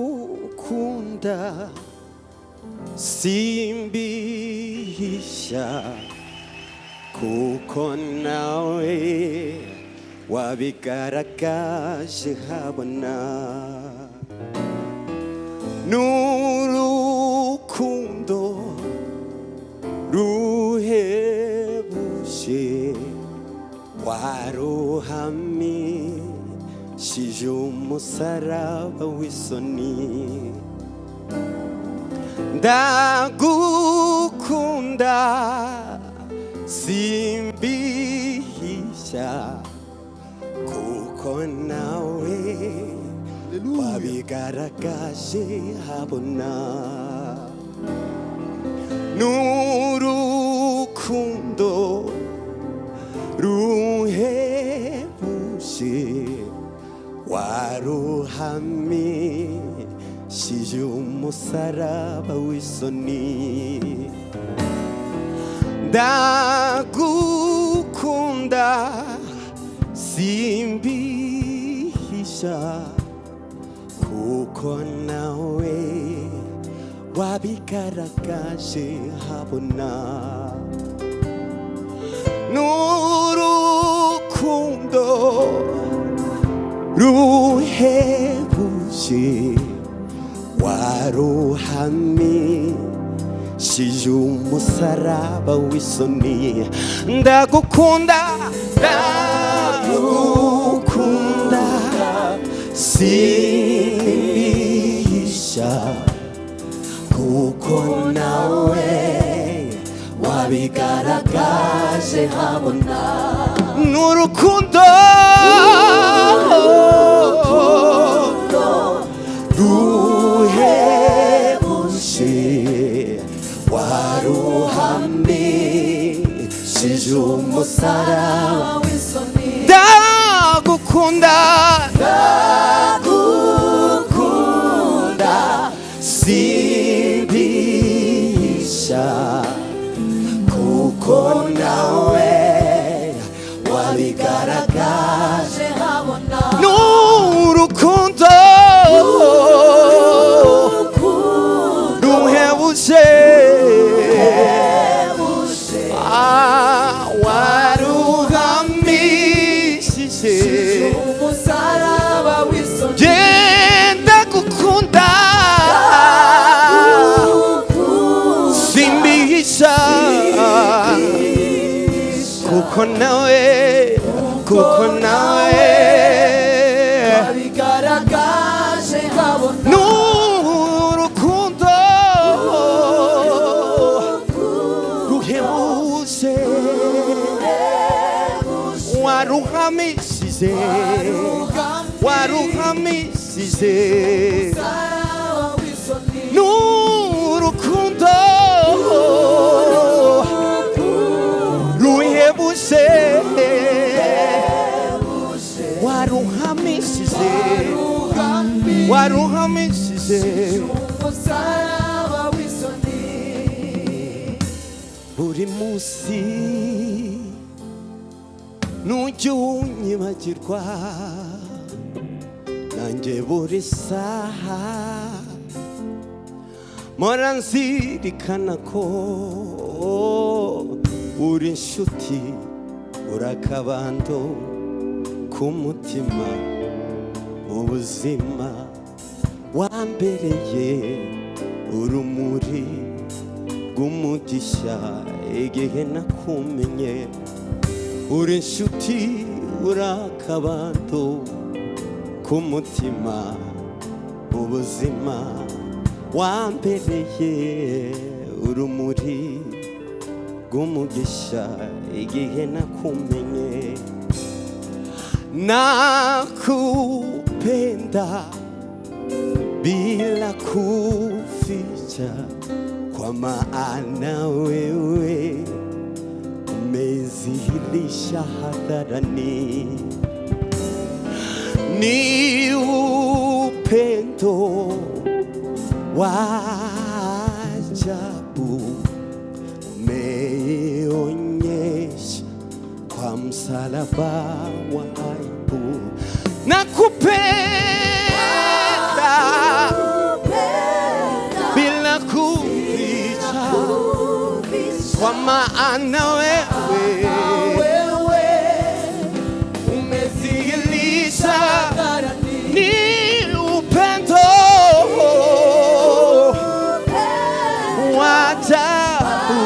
ndagukunda simbihisha kuko nawe wabigaragaje habona n'urukundo ruhebuje waruhamishije umusaraba w'isoni ndagukunda simbihisha kuko nawe wabigaragaje habona n'urukundo ruhebuje waruhamishije umusaraba w'isoni ndagukunda simbihisha kuko nawe wabigaragaje habona n'urukundo ruhebuje waruhamishije umusaraba w'isoni ndagukunda ndagukunda simbihisha kuko nawe wabigaragaje habona n'urukundo ruhebuje waruhamishije umusaraba w'isoni ndagukunda ndagukunda simbihisha kuko nawe wabigaragaje habona n'urukundo ruhebuje waruhamishije umusaraba w'isoni genda gukunda simbihisha kuko nawe wabigaragaje habona n'urukundo ruhebuje waruhamishije n'urukundo ruhebuje waruhamishije umusaraba w'isoni buri munsi nujya unyibagirwa nanjye buri saha mpora nzirikana ko uri inshuti uri akabando k'umutima mu buzima wambereye urumuri rw'umugisha igihe nakumenye uri inshuti uri akabando k'umutima mu buzima wambereye urumuri rw'umugisha igihe nakumenye nakupenda bila kuficha kwa maana wewe umezihilisha hadharani ni upendo wa ajabu umeonyesha kwa msalaba wa aibu nakupenda kwa maana wewe umedhihirisha ni upendo wa ajabu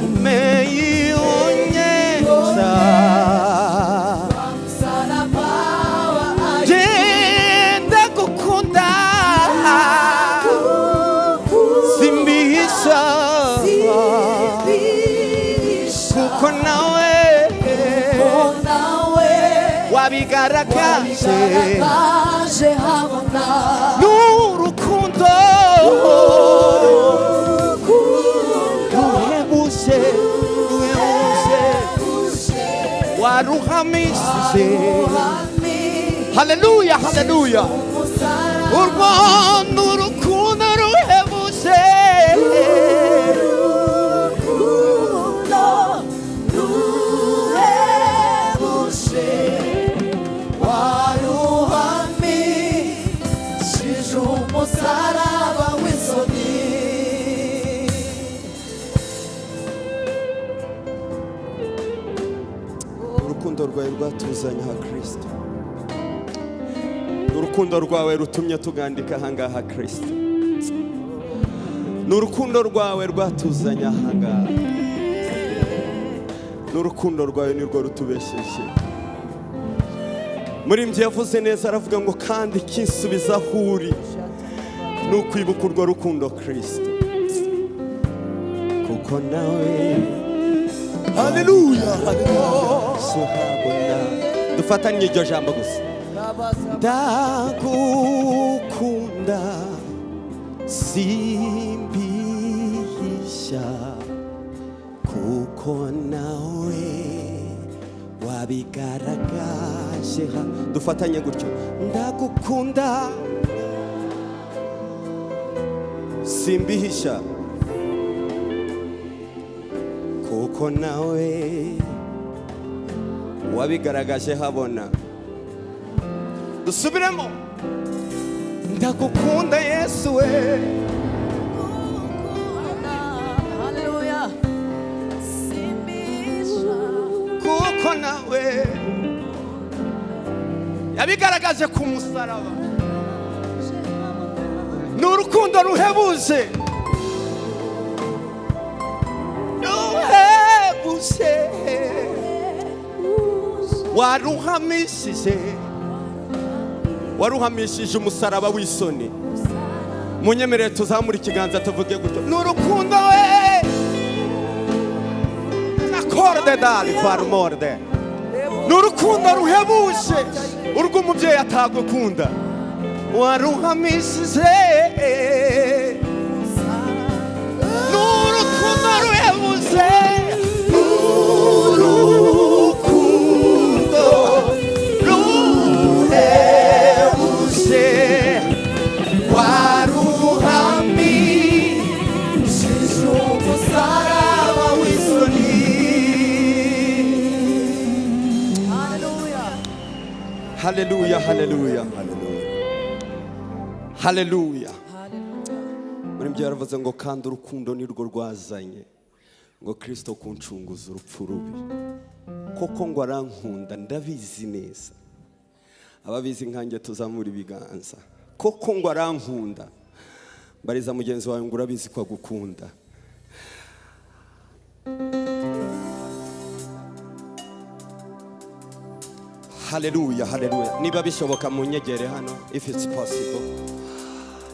umeionyesha. Jenda kukunda simbisha kuko nawe wabigaragaje n'urukundo ruhebuje waruhamishije. Haleluya, haleluya. Urwo n'urukundo ruhebuje umusaraba w'isoni. urukundo rwawe rwatuzanye ha Kristo, urukundo rwawe rutumye tugandika ahangaha Kristo, n'urukundo rwawe rwatuzanye ahangaha, n'urukundo rwawe nirwo rutubesheje. muri mbye yavuze neza aravuga ngo kandi kinsubiza aho uri ni ukwibuka urwo rukundo Kristo, kuko nawe. Haleluya, haleluya. Dufatanye iryo jambo gusa. Ndagukunda simbihisha kuko nawe wabigaragaje. Dufatanye gutyo. Ndagukunda simbihisha kuko nawe wabigaragaje habona. Dusubiremo. Ndagukunda Yesu we. Haleluya. Simbisha kuko nawe yabigaragaje ku musaraba, n'urukundo ruhebuje waruhamishije umusaraba w'isoni. munyemerere tuzamura ikiganza tuvuge gutyo. n'urukundo we nakorde dali farmorde, n'urukundo ruhebuje urw'umubyeyi atagukunda waruhamishije. n'urukundo ruhebuje, n'urukundo ruhebuje waruhamishije umusaraba w'isoni. Haleluya, haleluya, haleluya. muri mbye yaravuze ngo kandi urukundo nirwo rwazanye ngo Kristo kuncunguza urupfu rubi. koko ngo arankunda ndabizi neza. ababizi nkanjye tuzamura ibiganza. koko ngo arankunda. mbariza mugenzi wawe ngo urabizi ko agukunda. Haleluya, haleluya. niba bishoboka munyegere hano if it's possible.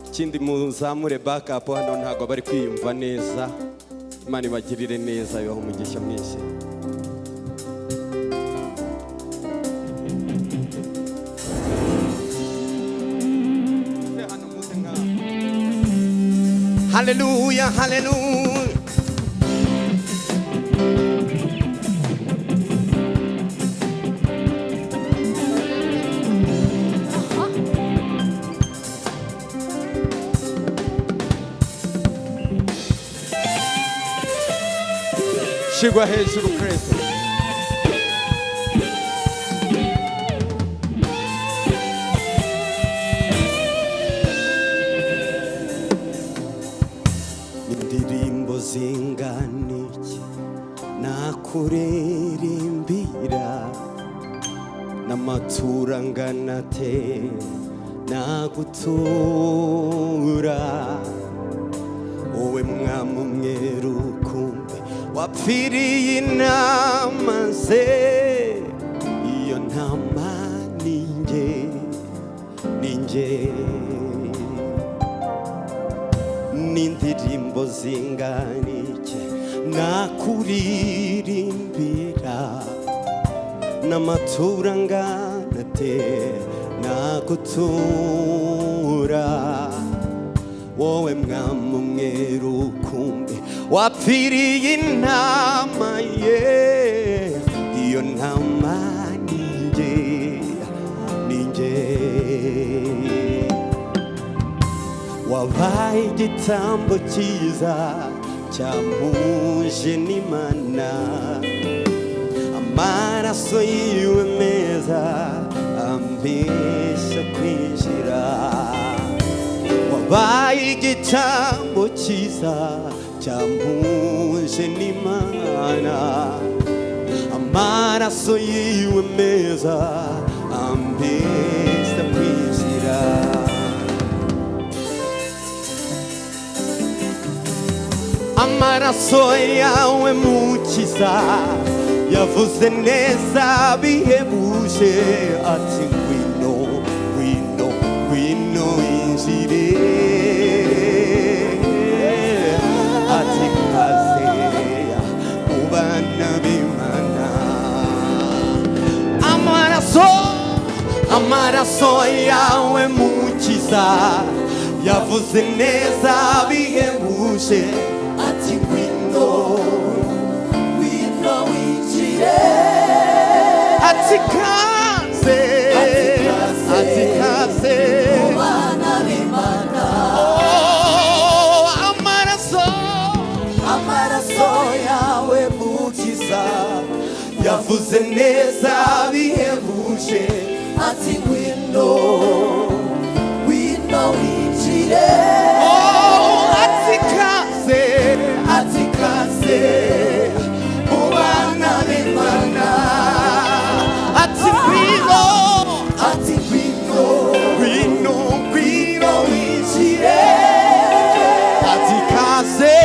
ikindi muzamure backup hano, ntago bari kwiyumva neza. Imana ibagirire neza, yoho umugisha mwinshi. Haleluya, haleluya. Shigwa hejuru Kristo. indirimbo zingana iki nakuririmbira, n'amaturo angana ate nagutura, wowe mwami umwe rukumbi wapfiriye intama ze. Iyo ntama ni njye, ni njye. N'indirimbo zingana iki nakuririmbira, n'amaturo angana ate nagutura, wowe mwami umwe rukumbi wapfiriye intama ye. Iyo ntama ni njye, ni njye. Wabaye igitambo cyiza cyampuje n'Imana, amaraso yiwe meza ambesha kwinjira. Wabaye igitambo cyiza cyampuje n'Imana, amaraso yiwe meza ambesha kwinjira. Amaraso yawe mukiza yavuze neza bihebuje, ati ngwino ngwino ngwino injire, ati kaze mu bana b'Imana. Amaraso yawe mukiza yavuze neza bihebuje, ati ngwino ngwino winjire, ati kaze ati kaze mu bana b'Imana. Oh, amaraso yawe mukiza yavuze neza bihebuje, ati ngwino ngwino winjire, ati kaze mu bana b'Imana. Ati ngwino ngwino ngwino winjire, ati kaze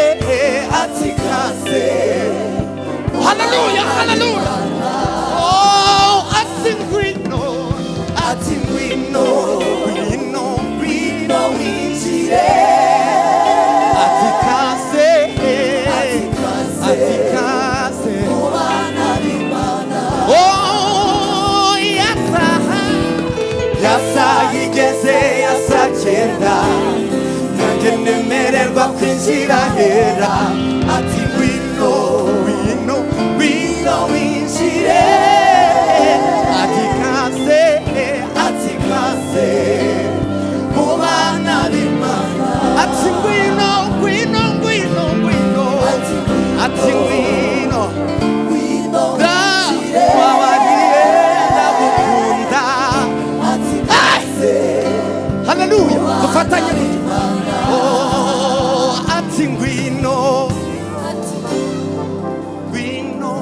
haleluya haleluya. Oh, ati ngwino ngwino ngwino winjire, ati kaze mu bana b'Imana. Oh, yasaha igeze yasa cyenda, nanjye nemererwa kwinjira hera. Ati ngwino ngwino ngwino winjire, ati kaze mu bana b'Imana. Ati ngwino ngwino ngwino ngwino, ati ngwino wabariye ndagukunda. Haleluya, dufatanye. Oh, ati ngwino ngwino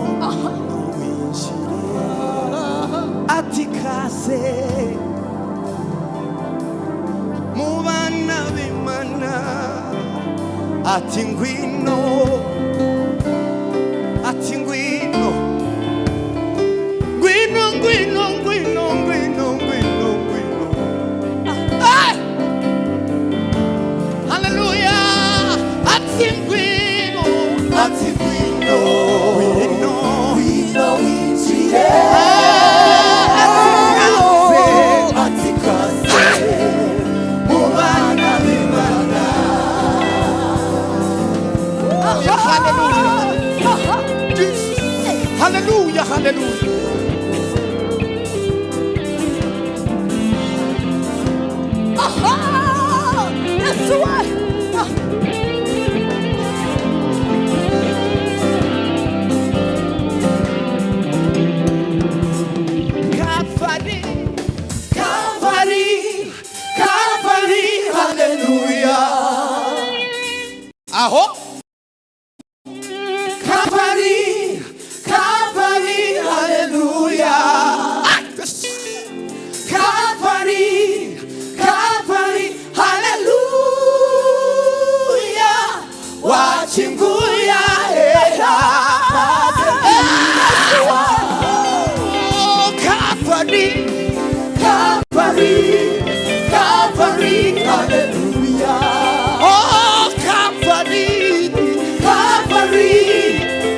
winjire, ati kaze mu bana b'Imana. Ati ngwino ngwino ngwino ngwino ngwino ngwino ngwino. Haleluya, ati ngwino ngwino winjire, ati kaze mu bana b'Imana. Haleluya haleluya. That's the way. Calvary, hallelujah. Aho. wakinguye ahera maze ndinjira. Calvary, Calvary, Calvary, hallelujah. Oh, Calvary, Calvary,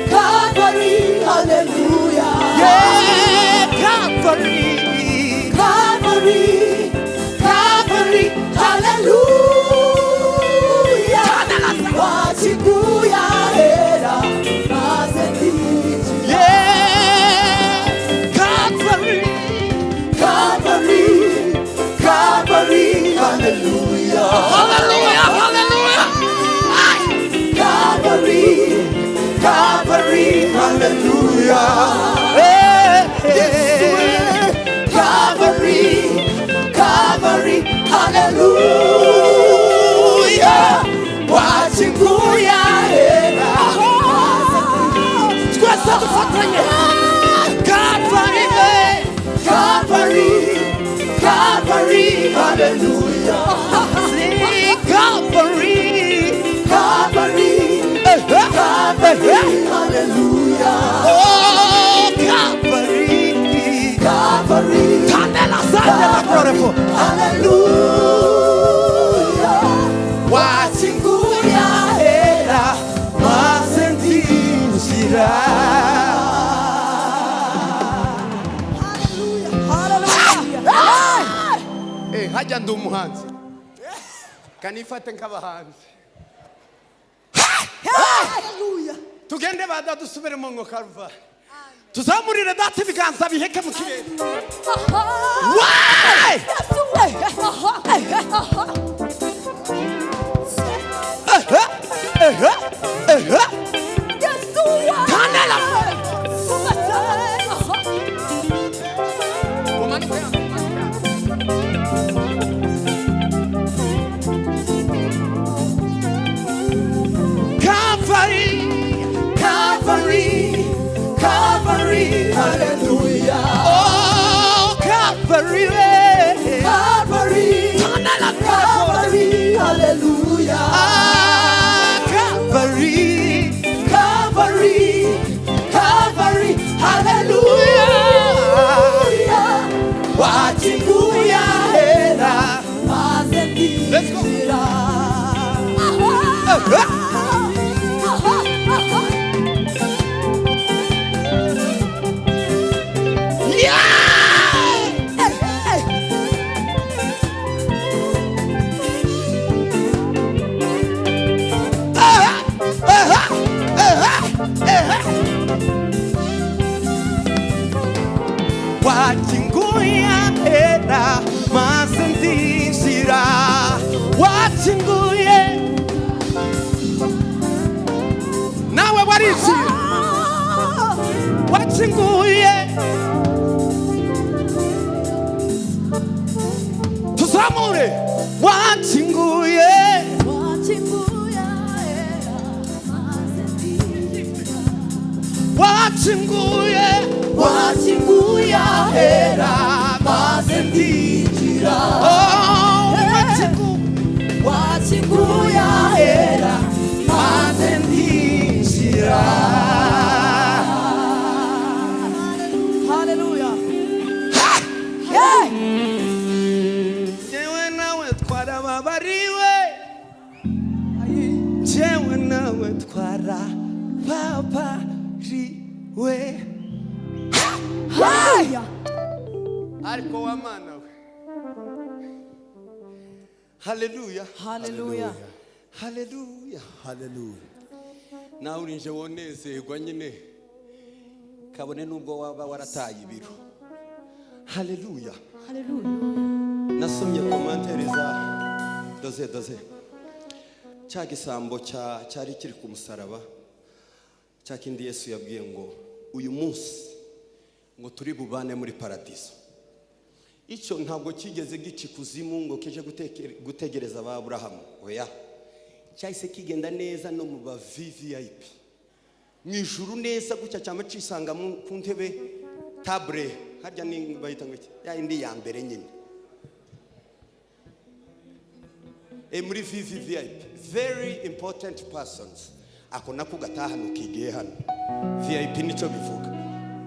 Calvary, hallelujah. Yeah, Calvary, Calvary, Calvary, hallelujah. Wakinguye ahera maze ndinjira. Yeah, Calvary, Calvary, Calvary, hallelujah. Hallelujah, hallelujah. Calvary, Calvary, hallelujah. Calvary, Calvary, hallelujah. Wakinguye ahera twese dufatanye. Calvary, Calvary, Calvary, hallelujah. Calvary, Calvary, Calvary, hallelujah. Oh, Calvary, Calvary, hallelujah. Wakinguye ahera maze ndinjira. Hajya ndi umuhanzi kanifate nk'abahanzi. Tugende bada dusubire mu ngo Calvary. Tuzamurire data ibiganza biheke mu kirere. Calvary, Calvary, Calvary, hallelujah. Oh, Calvary, Calvary, Calvary, hallelujah. Calvary, Calvary, Calvary, hallelujah. Wakinguye ahera maze ndinjira. Wakinguye ahera maze ndinjira. Wakinguye nawe warinjira. Wakinguye tuzamure. Wakinguye, wakinguye, wakinguye ahera maze ndinjira. Oh, wakinguye ahera maze ndinjira. Hallelujah. Jewe nawe twarababariwe. Jewe nawe twarababariwe. Ariko wamana we. Hallelujah. Hallelujah. Hallelujah. Hallelujah. Nawe urinje wonezerwa nyine kabone nubwo waba warataye ibiro. Hallelujah. Hallelujah. Nasomye commentaire za doze cya gisambo cyari kiri ku musaraba cya kindi Yesu yabwiye ngo uyu munsi ngo turi bubane muri paradiso. Icyo ntabwo kigeze gici kuzimu ngo kije gutegereza ba Abrahamu. Oya, cyahise kigenda neza no mu ba VIP mu ijuru neza gucya cyama cisanga ku ntebe table harya ni bayita ngo iki ya indi ya mbere nyine. Muri VIP, very important persons ako nako gatahano kigiye hano VIP nico bivuga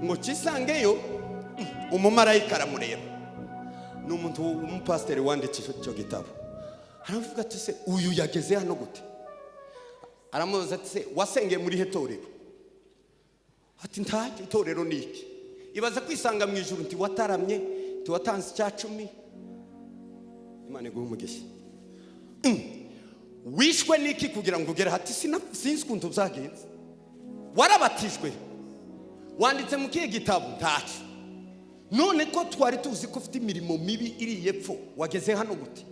ngo kisangeyo umumarayika aramureba n'umuntu umupasiteri wanditse icyo gitabo aravuga ati se uyu yageze hano gute aramubaza ati se wasengeye muri hetorero ati nta itorero niki ibaza kwisanga mu ijuru nti wataramye nti watanze icyacumi Imana iguhe umugisha wishwe niki kugira ngo ugere hati sinzi kuntu byagenze warabatijwe wanditse mu kiye gitabo ntacyo none ko twari tuzi ko ufite imirimo mibi iri yepfo wageze hano gute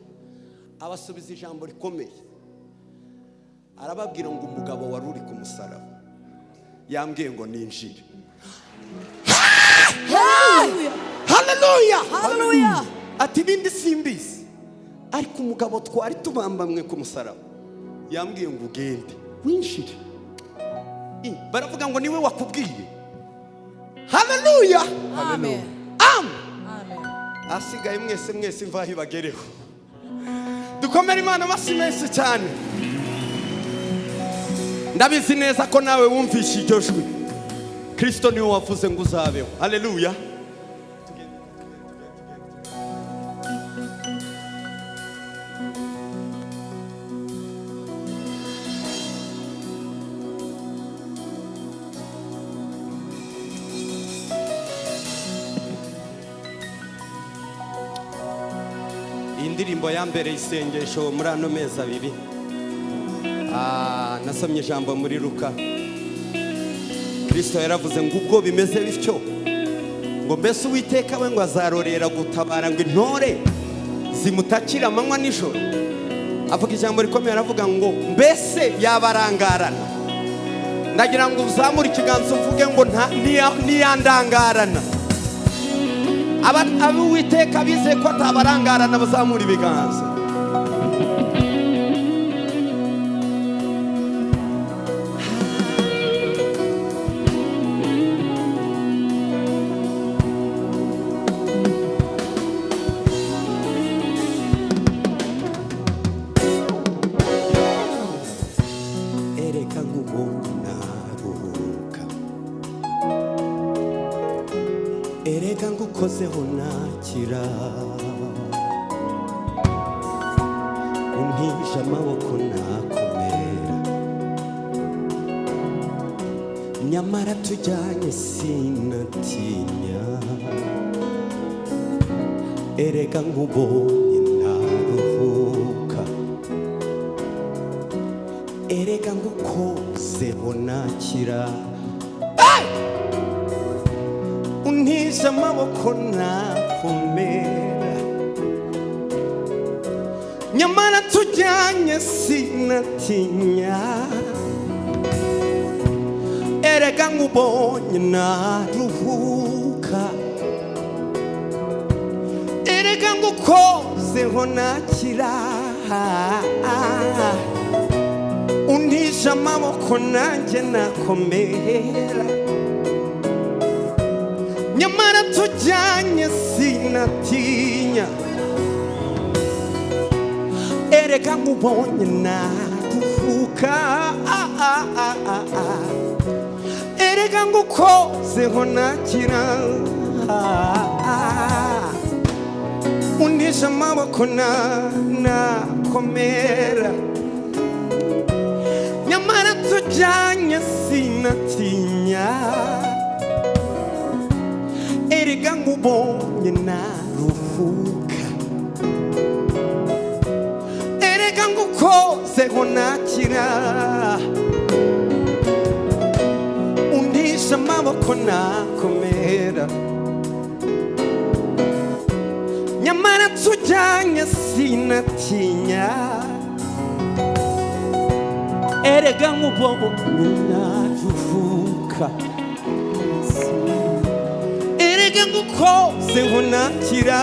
abasubiza ijambo rikomeye arababwira ngo umugabo wari uri ku musaraba yambwiye ngo ninjire haleluya ati bindi simbizi ariko umugabo twari tubambamwe ku musaraba yambwiye ngo ugende winjire baravuga ngo niwe wakubwiye haleluya Amen. asigaye mwese imvaho ibagereho dukomere Imana amashyi menshi cyane ndabizi neza ko nawe wumvishe iryo jwi Kristo niwe wavuze ngo uzabeho haleluya indirimbo ya mbere isengesho muri ano mezi abiri nasomye ijambo muri Luka Kristo yaravuze ngo ubwo bimeze bityo ngo mbese Uwiteka we ngo azarorera gutabara ngo intore zimutakira amanywa nijoro avuga ijambo rikomeye aravuga ngo mbese yabarangarana ndagira ngo uzamure ikiganza uvuge ngo ntiyandangarana abo Uwiteka bize ko atabarangarana bazamura ibiganza ereka ngubona ruhuka erega ngukozeho nakira untije amaboko nakomera nyamara tujyanye sinatinya erega ngubonye naruhuka erega ngukozeho nakira untije amaboko nakomera nyamara tujyanye sinatinya erega ngubonye naruhuka erega ngukozeho nakira untije amaboko nanjye nakomera nyamara tujyanye sinatinya erega ngubonye naruhuka erega ngukozeho nakira untije amaboko nakomera nyamara tujyanye sinatinya erega ngubonye naruhuka erega ngukozeho nakira untije amaboko nakomera nyamara tujyanye sinatinya erega ngubonye naruhuka erega ngukozeho nakira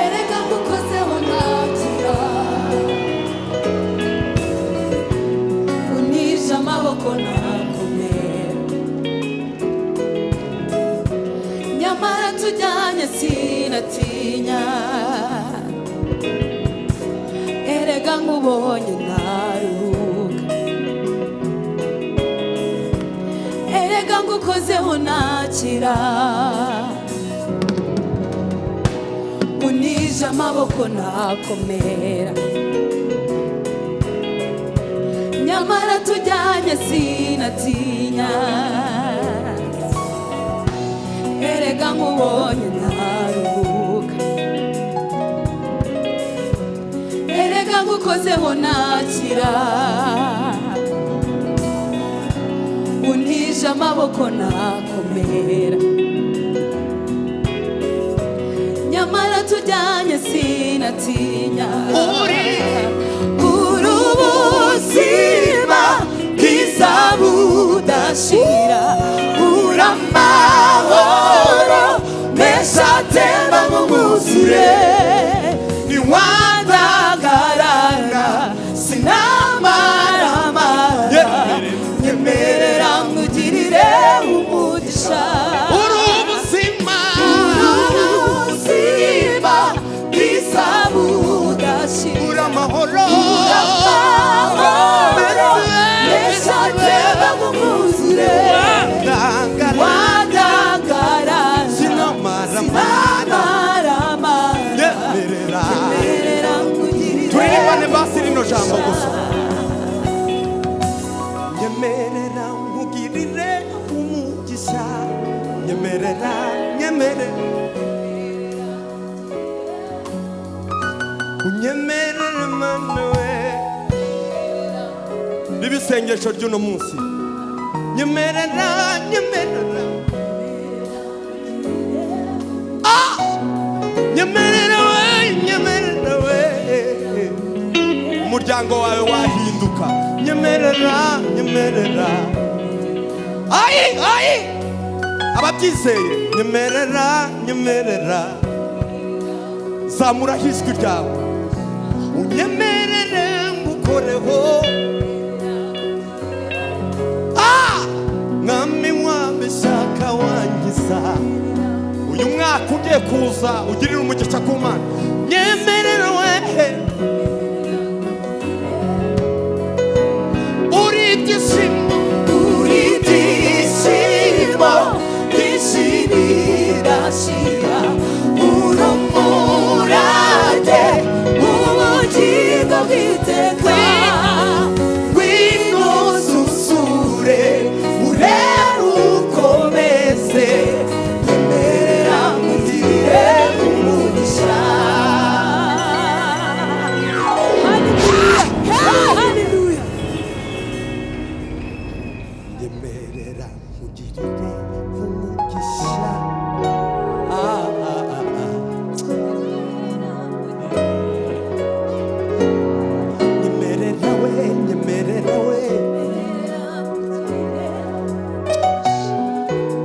Erega ngukozeho nkubonye ntaruhuka, erega ngukozeho ntakira, unije amaboko ntakomera, nyamara tujyanye sinatinya, erega nkubonye ntaruhuka, erega ngukozeho ntakira, unije amaboko ntakomera, nyamara tujyanye sinatinya. Uri ubuzima bwiza budashira, uri amahoro meza atemba nk'umwuzure, ntiwandagarana sinamaramara, nyemerera nkugirire umugisha. Uri ubuzima bwiza budashira, uri amahoro meza atemba nk'umwuzure, wandagarana sinamaramara, nyemerera nkugirire. Turibane basi rino jambo gusa. Nyemerera nkugirire umugisha, nyemerera, nyemerera, unyemerere Mana we. Nibisengesho ry'uno munsi. Nyemerera, nyemerera, nyemerera we, nyemerera we. Umuryango wawe wahinduka, nyemerera, nyemerera. Ai, ai, ababyizeye, nyemerera, nyemerera. Zamura ijwi ryawe, unyemerere ngukoreho. Mwami wabishaka wangiza, uyu mwaka ugiye kuza ugirira umugisha ku Mana, nyemerera we. Uri ibyishimo, uri ibyishimo byishirira, uri umurage w'ubugingo bw'iteka, ngwino ususure urebe ukomeze, nyemerera nkugirire umugisha. Hallelujah. nyemerera nkugirire umugisha. Nyemerera we, nyemerera we,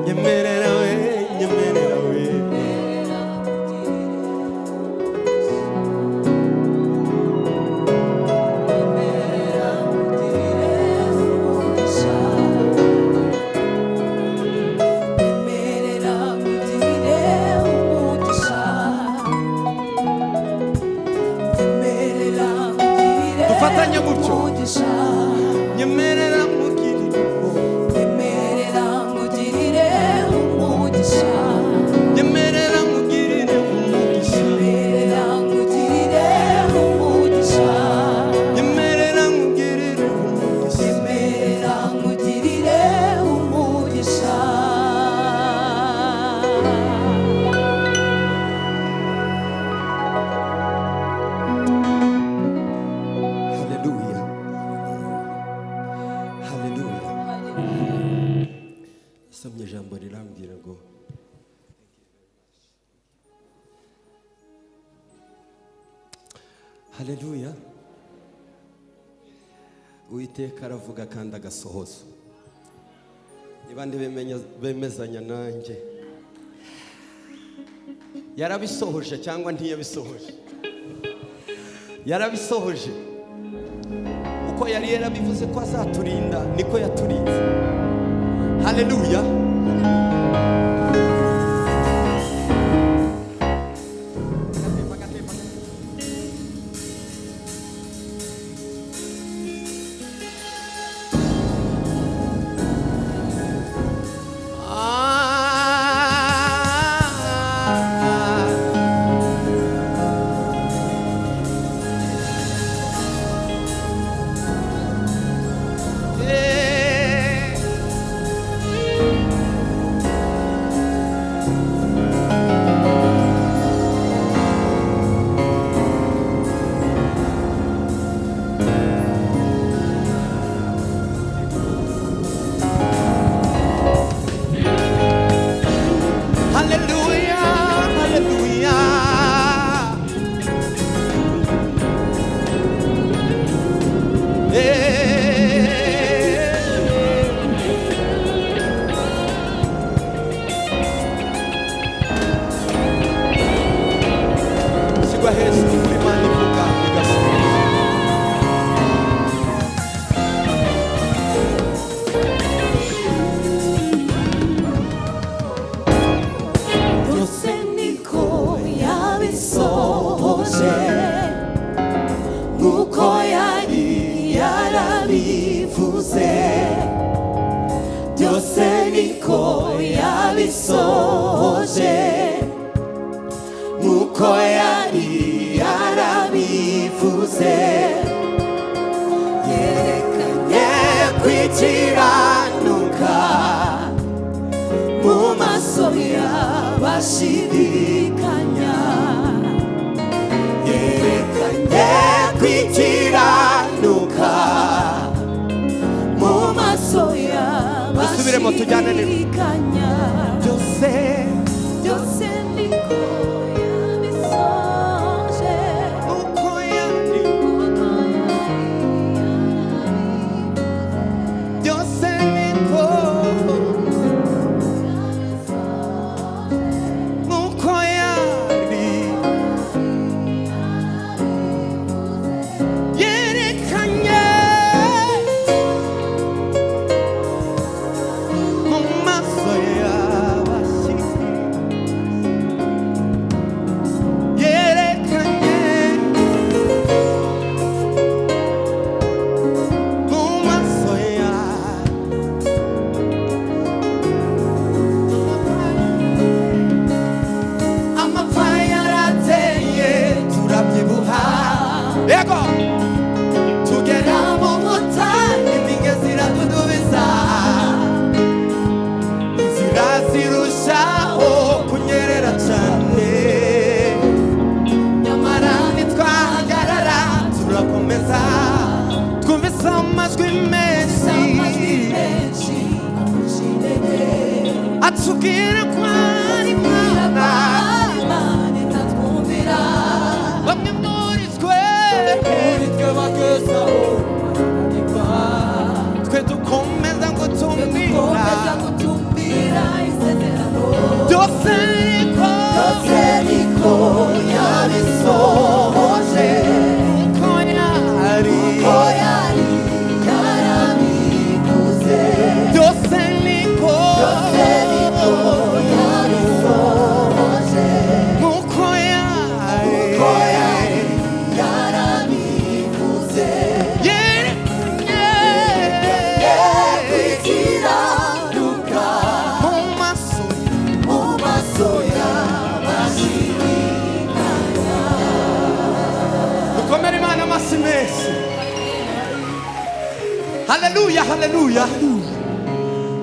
nyemerera we, nyemerera we. Dufatanye gutyo, nyemerera nkugirire, nyemerera nkugirire umugisha, nyemerera nkugirire umugisha, nyemerera nkugirire umugisha, nyemerera nkugirire umugisha. nyemerera nkugirire umugisha. Haleluya, haleluya. Somye ijambo rirambwira ngo haleluya. Uwiteka aravuga kandi agasohoza. Niba ndi bemezanya nanjye, yarabisohoje cyangwa ntiyabisohoje? Yarabisohoje. Uko yari yarabivuze ko azaturinda, niko yaturinze. Haleluya. kwikiranuka mu maso Dusubiremo tujyane neza. y'abashidikanya byose byose niko yabisoje uko yari byose niko uko yari yerekanye mu maso y'abashyitsi yerekanye mu maso amapfa yarateye turabyibuha yego tugera mu butayu impinga ziradudubiza inzira zirushaho kunyerera cyane nyamara ntitwahagarara turakomeza twumvise amajwi menshi menshi akurusha intege atubwira ko ari Imana Imana itatwumvira bamwe muri twe muri twe bagezaho barananirwa twe dukomeza gutumbira dukomeza gutumbira isezerano byose niko byose niko yabisohoje uko yari ko yari yarabikoze byose niko byose niko yabisohoje uko yari ko yari yarabikoze kwikiranuka mu maso mu maso y'abashidikanya dukomere Imana amashyi menshi haleluya haleluya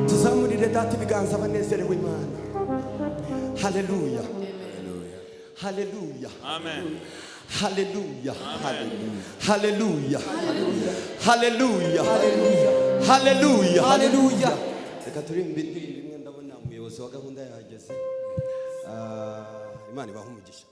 tuzamurire data ibiganza banezerewe Imana haleluya haleluya haleluya haleluya haleluya haleluya haleluya reka turirimbe indirimbo imwe ndabona umuyobozi wa gahunda yahageze Imana ibahe umugisha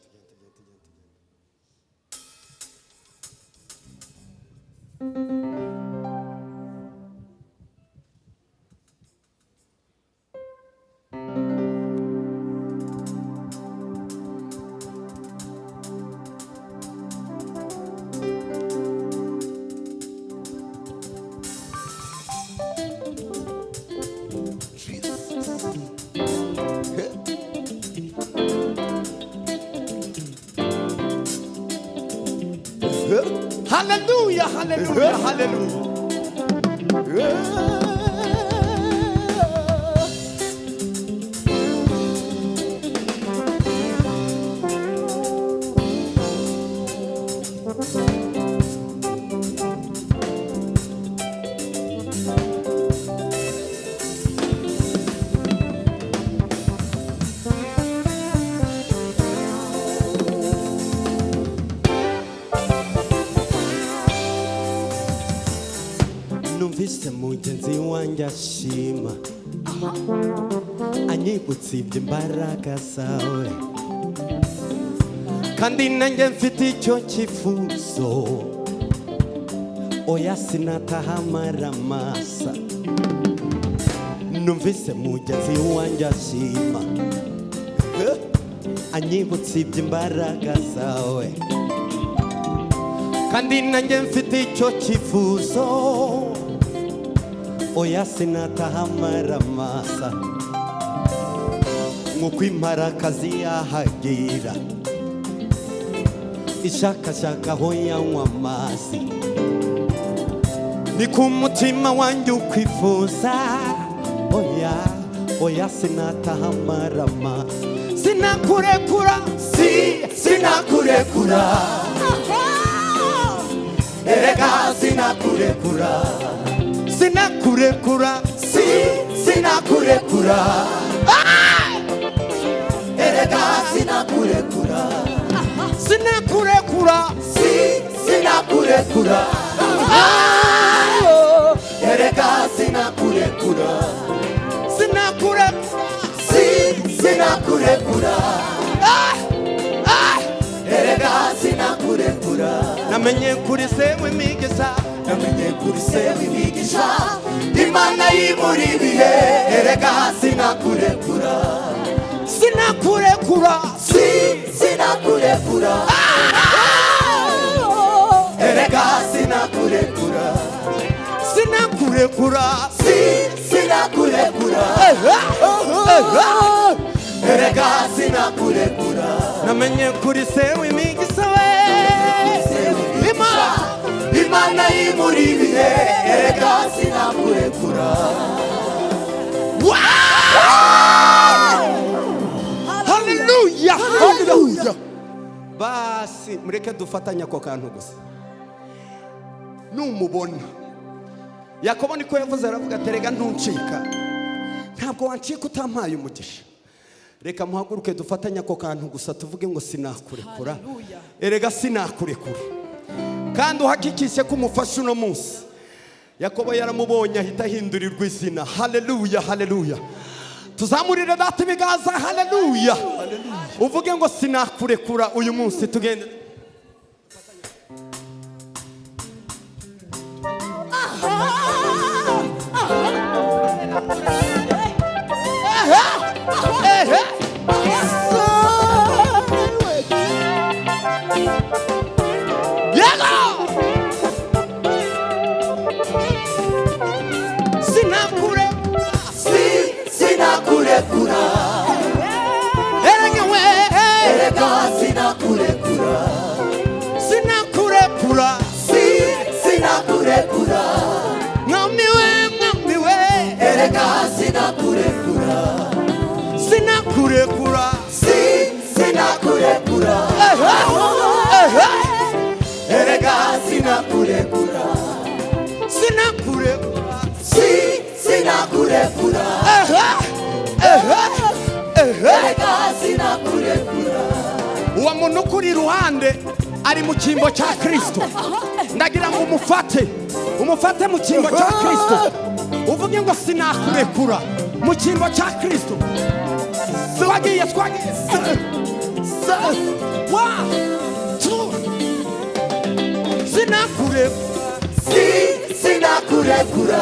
Hallelujah, hallelujah, hallelujah. Numvise mugenzi wanjye ashima anyibutsa iby'imbaraga zawe kandi nanjye mfite icyo cyifuzo oya sinataha amaramasa numvise mugenzi wanjye ashima anyibutsa iby'imbaraga zawe kandi nanjye mfite icyo cyifuzo oya sinataha amaramasa nk'uko imparakazi yahagira ishakashaka aho yanywa amazi ni ku mutima wanjye ukwifuza oya oya sinataha amaramasa sinakurekura sinakurekura erega sinakurekura sinakurekura sinakurekura erega sinakurekura sinakurekura sinakurekura sinakurekura erega sinakurekura sinakurekura erega sinakurekura namenye kuri se w'imigisha Imana y'imuri ibihe erega sinakurekura sinakurekura erega sinakurekura erega sinakurekura namenye kuri se w'imigisha we Imana y'imuri ibihe erega sinakurekura Hallelujah basi mureke dufatanya ko kantu gusa numubona Yakobo niko yavuze aravuga terega ntuncika ntabwo wancika utampaye umugisha reka muhaguruke dufatanya ko kantu gusa tuvuge ngo sinakurekura erega sinakurekura kandi uhakikishe ko umufasha uno munsi Yakobo yaramubonye ahita ahindurirwa izina haleluya tuzamurire data ibiganza haleluya uvuge ngo sinakurekura uyu munsi tugende sinakurekura erega sinakurekura mwami we erega sinakurekura sinakurekura erega sinakurekura erega sinakurekura uwo muntu kuri ruhande ari mu cyimbo cya Kristo ndagira ngo umufate mu cyimbo cya Kristo uvuge ngo sinakurekura mu cyimbo cya Kristo twagiye sinakurekura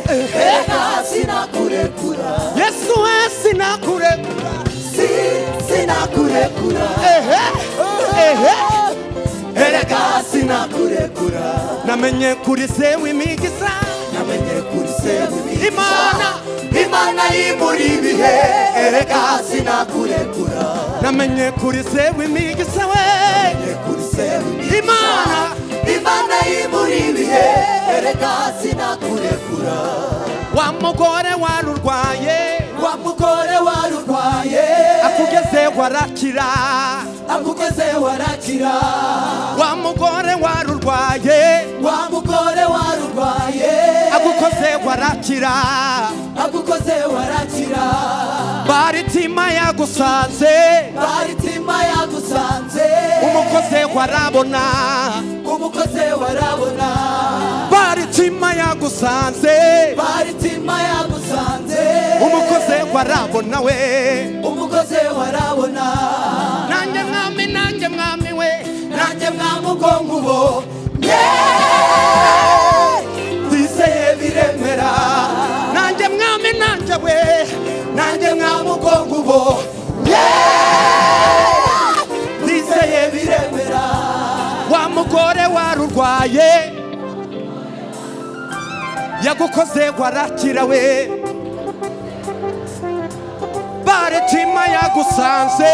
erega sinakurekura Yesu we sinakurekura erega sinakurekura namenye kuri se w'imigisha Imana y'imuri ibihe erega sinakurekura namenye kuri se w'imigisha we Imana y'imuri ibihe erega sinakurekura wa mugore warurwaye akugeze warakira wa mugore warurwaye agukoze warakira baritima yagusanze umukoze warabona baritima yagusanze umukoze warabona we nanjye mwami we nanjye mwamugongubo ndizeye biremera nanjye mwami nanjye we nanjye mwamugongubo ndizeye biremera wa mugore warurwaye yagukoze warakira we baritima yagusanze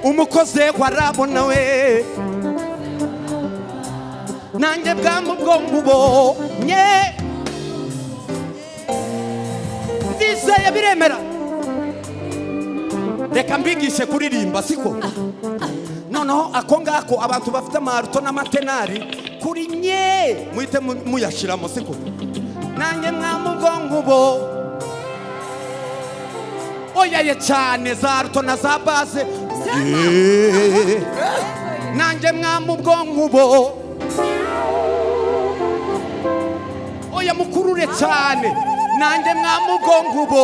umukoze warabona we nanjye bwamubonye ndizeye biremera reka mbigishe kuririmba siko noneho ako ngako abantu bafite amaruto n'amatenari kuri nye muhite muyashiramo siko nanjye mwamubongubo oyaye cyane za ruto na za base nanjye mwami ubwonko ubo oya mukurure cyane nanjye mwami ubwonko ubo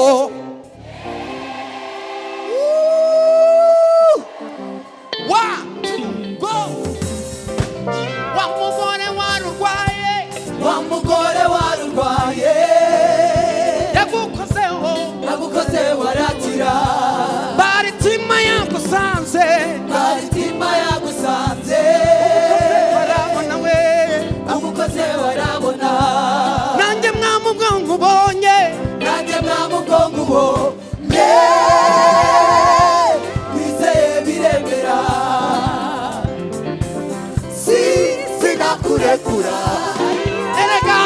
wa mugore warurwaye yagukoze warakira baritima yagusanze warabona we agukoze warabona nanjye mwami ubwonko ubonye wizeye biremera sinakurekura erega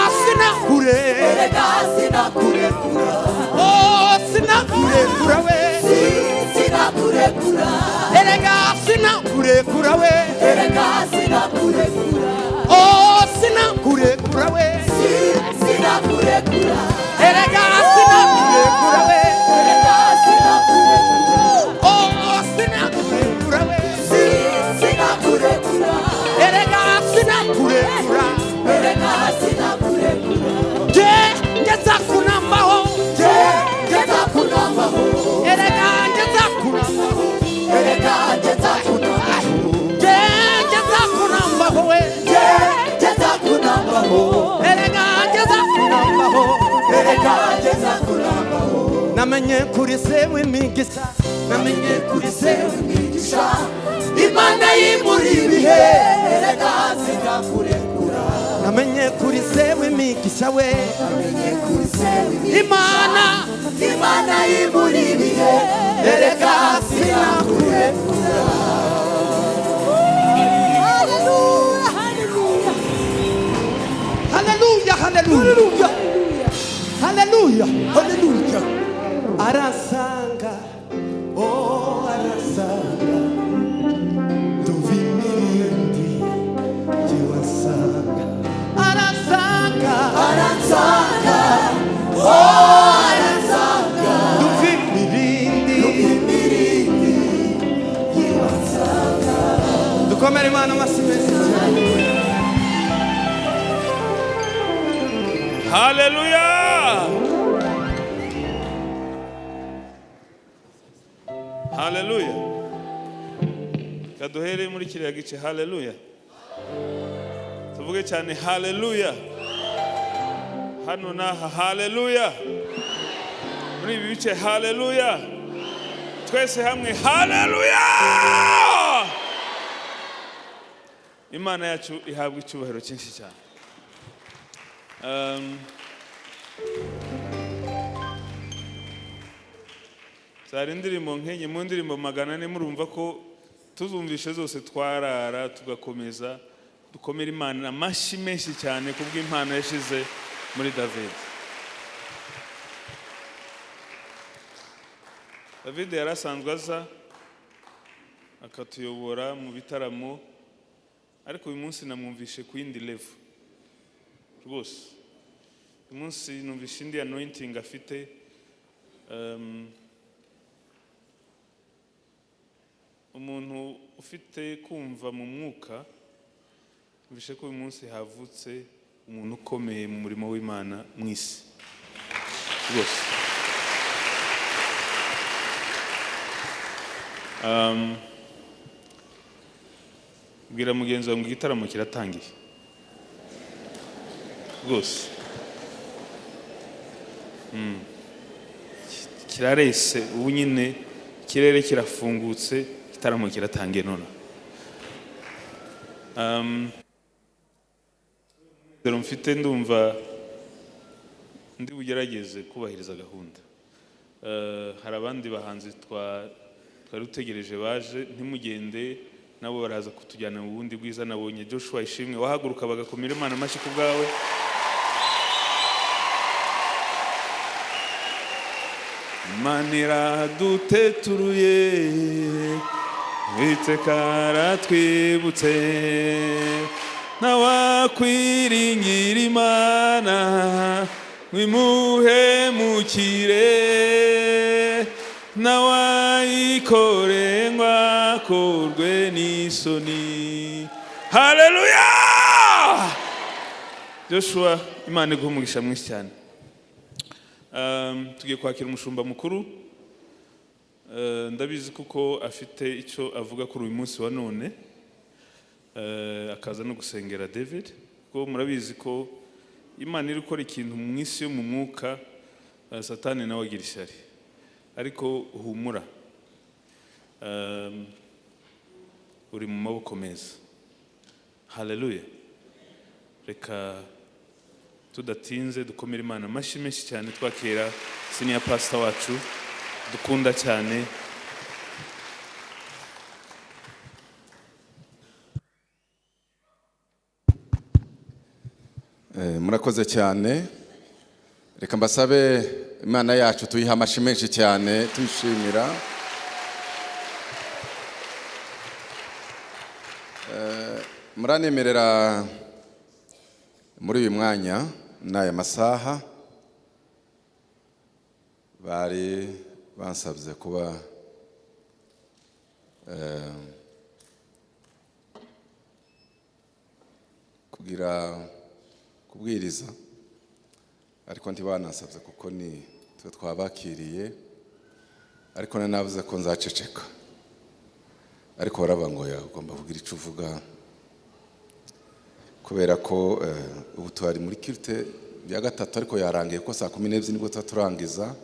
sinakurekura oh sinakurekura we sinakurekura erega sinakurekura we sinakurekura oh sinakurekura we sinakurekura erega sinakurekura we sinakurekura oh sinakurekura we sinakurekura erega sinakurekura sinakurekura ngeza kunambaho ngeza kunambaho erega ngeza kunambaho ngeza kunambaho ngeza kunambaho we ngeza kunambaho erega ngeza kunambaho ngeza kunambaho namenye kuri se w'imigisha namenye kuri se w'imigisha Imana yimura ibihe sinakurekura namenye kuri se w'imigisha we namenye kuri se Imana yimura ibihe sinakurekura haleluya haleluya haleluya haleluya arasanga oh arasanga tuvimirindi jiwasanga arasanga oh arasanga tuvimirindi jiwasanga dukomere Imana amasimesi Hallelujah! Hallelujah! Kaduhere muri kiriya gice hallelujah. Tuvuge cyane hallelujah. Hano naha hallelujah. Muri ibi bice hallelujah. Twese hamwe hallelujah! Imana yacu ihabwa icyubahiro cyinshi cyane. Zari indirimbo nkenye mu ndirimbo 400 murumva ko tuzumvishe zose twarara tugakomeza dukomera Imana amashi menshi cyane kubw'impano yashize muri David. David yarasanzwe aza akatuyobora mu bitaramo ariko uyu munsi namwumvishe ku yindi level rwose. Uyu munsi numvishe indi anointing afite umuntu ufite kumva mu mwuka numvishe ko uyu munsi havutse umuntu ukomeye mu murimo w'Imana mu isi rwose. Bwira mugenzi wawe ngo igitaramo kiratangiye rwose. Kirarese ubu nyine ikirere kirafungutse igitaramo kiratangiye none. Dore mfite ndumva ndi bugerageze kubahiriza gahunda. Hari abandi bahanzi twari utegereje baje ntimugende nabo baraza kutujyana mu bundi bwiza. Nabonye Joshua Ishimwe wahaguruka bagakomera Imana amashi ku bwawe. Imana iraduteturuye Uwiteka aratwibutse ntawakwiringira Imana wimuhemukire nawayikore ngwakorwe n'isoni. Haleluya! Joshua, Imana iguhe umugisha mwinshi cyane. Tugiye kwakira umushumba mukuru. Ndabizi kuko afite icyo avuga kuri uyu munsi wa none. Akaza no gusengera David. Kuko murabizi ko Imana iri gukora ikintu mu isi yo mu mwuka, Satani nawe agira ishyari. Ariko humura. Uri mu maboko meza. Haleluya. Reka tudatinze dukomere Imana amashyi menshi cyane twakira senior pastor wacu dukunda cyane. Murakoze cyane. Reka mbasabe Imana yacu tuyiha amashyi menshi cyane tuyishimira. Muranemerera muri uyu mwanya n'aya masaha bari bansabye kuba kubwiriza, ariko ntibanansabye kuko ni twe twabakiriye, ariko navuze ko nzaceceka, ariko barabangoya ugomba kugira icyo uvuga kubera ko ubu twari muri kirite ya gatatu, ariko yarangiye ko saa 12 nibwo turangiza,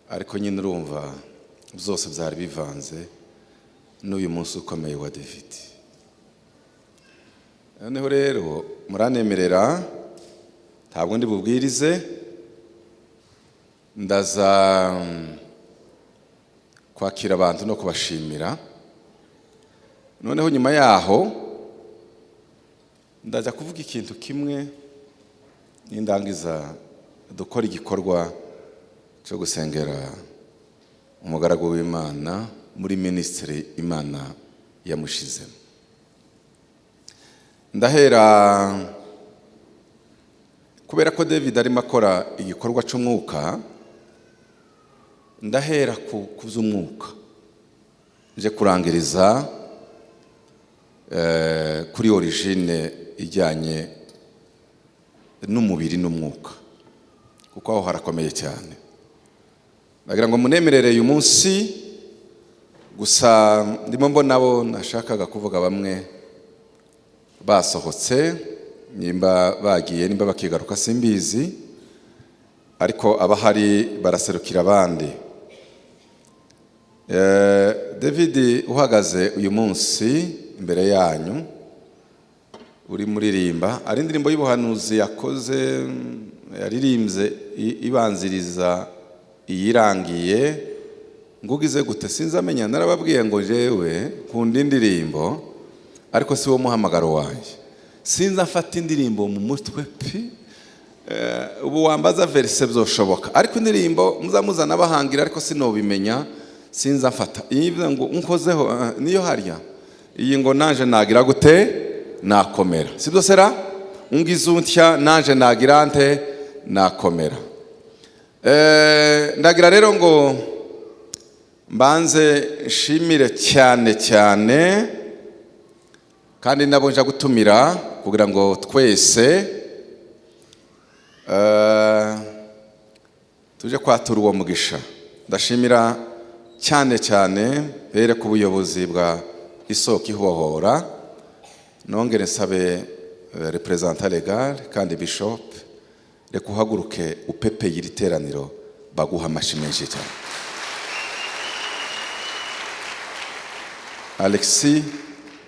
ariko nyine urumva byose byari bivanze n'uyu munsi ukomeye wa David. Noneho rero muranemerera ntabwo ndi bubwirize, ndaza kwakira abantu no kubashimira. Noneho nyuma yaho ndaza kuvuga ikintu kimwe n'indangiza dukora igikorwa cyo gusengera umugaragu w'Imana muri ministry Imana yamushizemo. Ndahera kubera ko David arimo akora igikorwa cy'umwuka, ndahera ku z'umwuka nje kurangiriza kuri origine ijyanye n'umubiri n'umwuka, kuko aho harakomeye cyane. Nagira ngo munemerere uyu munsi gusa ndimo mbona abo nashakaga kuvuga bamwe basohotse, nimba bagiye nimba bakigaruka simbizi, ariko abahari baraserukira abandi. David uhagaze uyu munsi imbere yanyu uri muririmba, ari indirimbo y'ubuhanuzi yakoze yaririmbye ibanziriza iyirangiye, ngugize gute sinzamenya. Narababwiye ngo jewe nkunda indirimbo, ariko si wo muhamagaro wanjye. Sinza mfata indirimbo mu mutwe pi, ubu wambaza verse byoshoboka, ariko indirimbo muzamuzana bahangira, ariko sinobimenya. Sinza mfata iyivuga ngo unkozeho niyo harya, iyi ngo nanje nagira gute nakomera, sibyo sera ungize untya nanje nagira nte nakomera. Ndagira rero ngo mbanze nshimire cyane cyane, kandi nabo nja gutumira kugira ngo twese tuje kwatura uwo mugisha. Ndashimira cyane cyane bere ku buyobozi bwa Isoko Ihohora, nongere nsabe representant legal kandi bishop reka uhaguruke upepe y'iriteraniro baguha amashyi menshi cyane. Alexis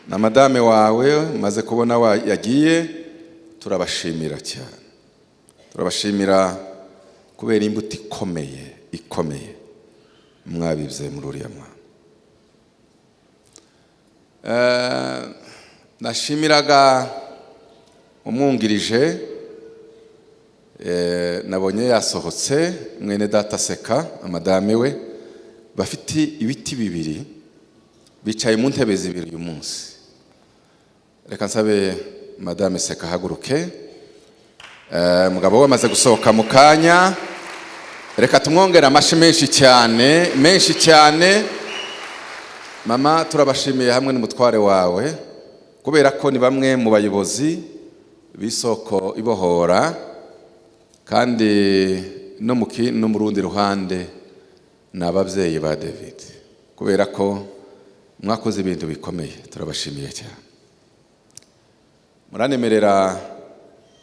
na madame wawe maze kubona yagiye, turabashimira cyane, turabashimira kubera imbuto ikomeye mwabibye muri uriya mwana. Nashimiraga umwungirije, nabonye yasohotse mwene data Seka amadame we, bafite ibiti bibiri bicaye mu ntebe zibiri uyu munsi. Reka nsabe madame Seka haguruke, mugabo we amaze gusohoka mu kanya, reka tumwongere amashyi menshi cyane. Mama, turabashimiye hamwe n'umutware wawe kubera ko ni bamwe mu bayobozi b'isoko ibohora, kandi no mu rundi ruhande ni ababyeyi ba David, kubera ko mwakoze ibintu bikomeye. Turabashimiye cyane. Muranemerera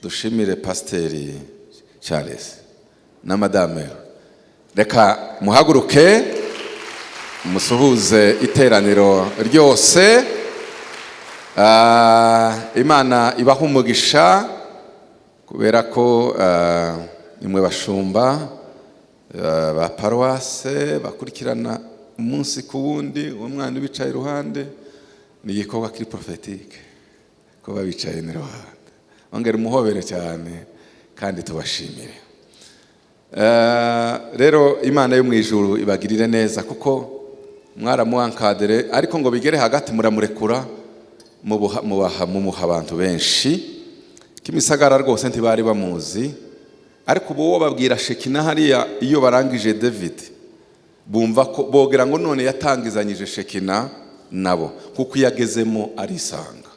dushimire Pasiteri Charles na Madame. Reka muhaguruke musuhuze iteraniro ryose. Imana ibaha umugisha kubera ko imwe bashumba ba paruwase bakurikirana umunsi ku wundi. Uwo mwana ubicaye iruhande ni igikorwa kiri prophetique, ko babicaye iruhande. Ongera umuhobere cyane kandi tubashimire. Rero Imana yo mu ijuru ibagirire neza, kuko mwaramuankadere, ariko ngo bigere hagati muramurekura mumuha abantu benshi. Kimisagara rwose ntibari bamuzi, ariko ubu babwira Shekina hariya iyo barangije David bumva ko bogera ngo none yatangizanyije Shekina nabo, kuko yagezemo arisanga.